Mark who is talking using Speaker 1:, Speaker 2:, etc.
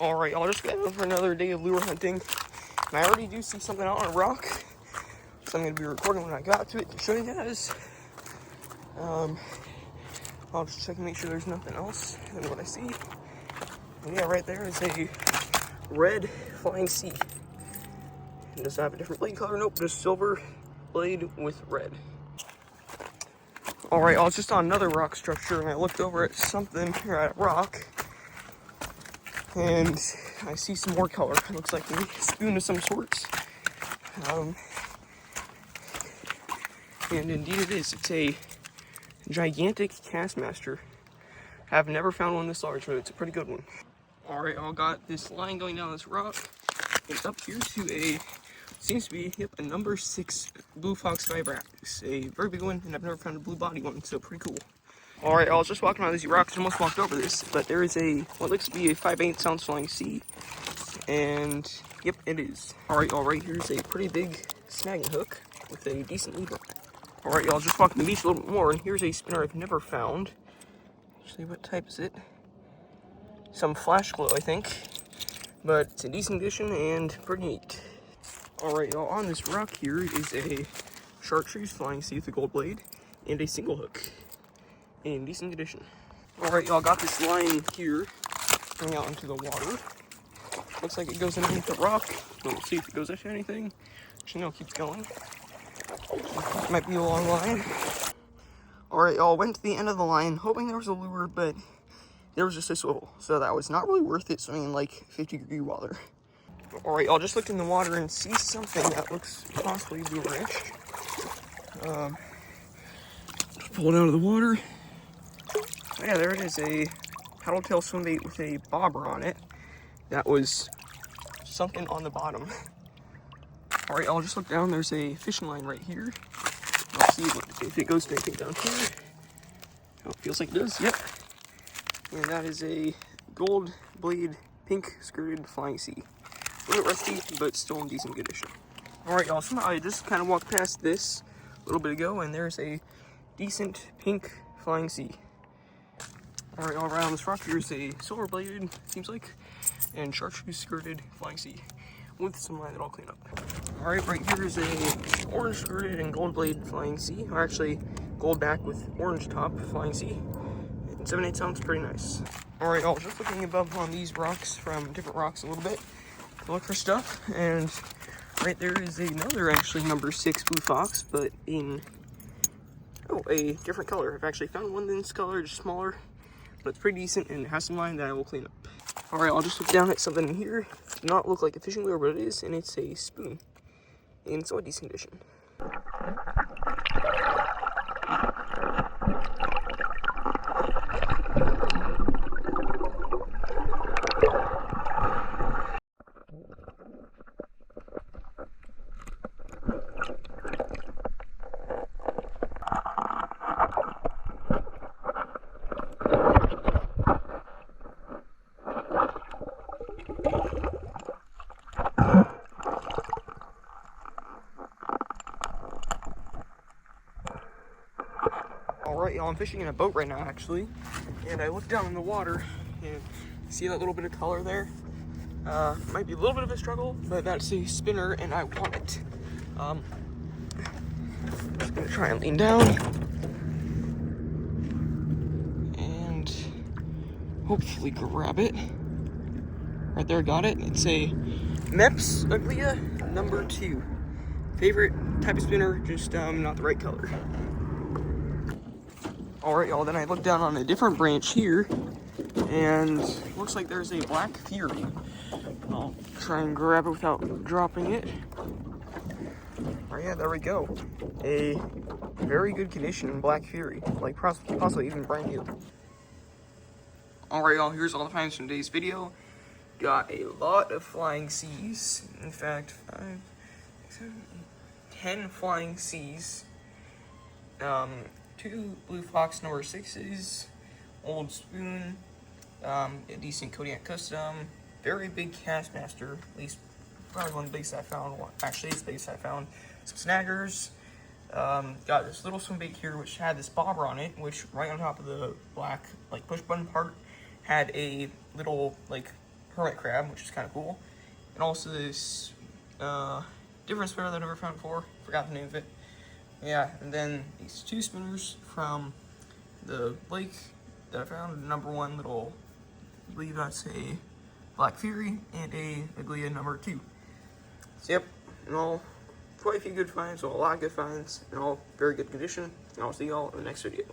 Speaker 1: Alright, I'll just get out for another day of lure hunting. And I already do see something out on a rock, so I'm going to be recording when I got to it to show you guys. I'll just check and make sure there's nothing else than what I see. And yeah, right there is a red flying sea. It does have a different blade color, nope, just silver blade with red. Alright, I was just on another rock structure and I looked over at something, or at a rock, and I see some more color. It looks like a spoon of some sorts. And indeed it is. It's a gigantic Castmaster. I've never found one this large, but it's a pretty good one. Alright, I got this line going down this rock. It's up here to a, seems to be, yep, a number 6 Blue Fox Vibrax. A very big one, and I've never found a blue body one, so pretty cool. Alright, I was just walking on these rocks and almost walked over this, but there is a, what looks to be a 5/8 ounce flying sea. And, yep, it is. Alright, right here's a pretty big snagging hook with a decent leader. Alright, y'all, just walking the beach a little bit more, and here's a spinner I've never found. Actually, what type is it? Some flash glow, I think. But it's in decent condition and pretty neat. Alright, y'all, on this rock here is a chartreuse flying sea with a gold blade and a single hook in decent condition. Alright, y'all, got this line here going out into the water. Looks like it goes underneath the rock, but we'll see if it goes into anything. Actually, no, it keeps going. Might be a long line. Alright, y'all, went to the end of the line, hoping there was a lure, but there was just a swivel. So that was not really worth it swimming in like 50-degree water. Alright, I'll just look in the water and see something that looks possibly lure-ish. Just pull it out of the water. Oh, yeah, there it is, a paddle tail swim bait with a bobber on it that was sunken on the bottom. Alright, I'll just look down. There's a fishing line right here. I'll see if it goes to anything down here. Oh, it feels like it does. Yep. And that is a gold blade, pink skirted flying sea. A little rusty, but still in decent condition. Alright, y'all, somehow I just kind of walked past this a little bit ago, and there's a decent pink flying sea. Alright, all around this rock here's a silver bladed, seems like, and chartreuse skirted flying sea with some line that I'll clean up. Alright, right here is a orange skirted and gold blade flying sea, or actually gold back with orange top flying sea. 7/8 ounce, pretty nice. Alright, I was just looking above on these rocks from different rocks a little bit to look for stuff, and right there is another actually number 6 Blue Fox, but in, oh, a different color. I've actually found one in this color, just smaller, but it's pretty decent and it has some line that I will clean up. Alright, I'll just look down at something in here. Does not look like a fishing lure, but it is, and it's a spoon in somewhat decent condition. Alright, y'all, I'm fishing in a boat right now, actually, and I look down in the water and see that little bit of color there. Might be a little bit of a struggle, but that's a spinner and I want it. Just gonna try and lean down and hopefully grab it. Right there, got it. It's a Meps Uglia number 2. Favorite type of spinner, just not the right color. Alright, y'all, then I look down on a different branch here, and looks like there's a Black Fury. I'll try and grab it without dropping it. Oh yeah, there we go. A very good condition Black Fury, like possibly even brand new. Alright, y'all, here's all the finds from today's video. Got a lot of flying seas. In fact, 5, 6, 7, 8, 10 flying seas. 2 Blue Fox number 6s, old spoon, a decent Kodiak custom, very big Castmaster, at least probably one of the biggest I found. Actually, it's the biggest I found. Some snaggers. Got this little swim bait here, which had this bobber on it, which right on top of the black like push button part had a little like hermit crab, which is kind of cool. And also this different spinner that I've never found before. Forgot the name of it. Yeah, and then these 2 spinners from the lake that I found. Number 1 little, I believe that's a Black Fury, and a Aglia number 2. So yep, and all quite a few good finds, well, a lot of good finds, and all very good condition. And I'll see y'all in the next video.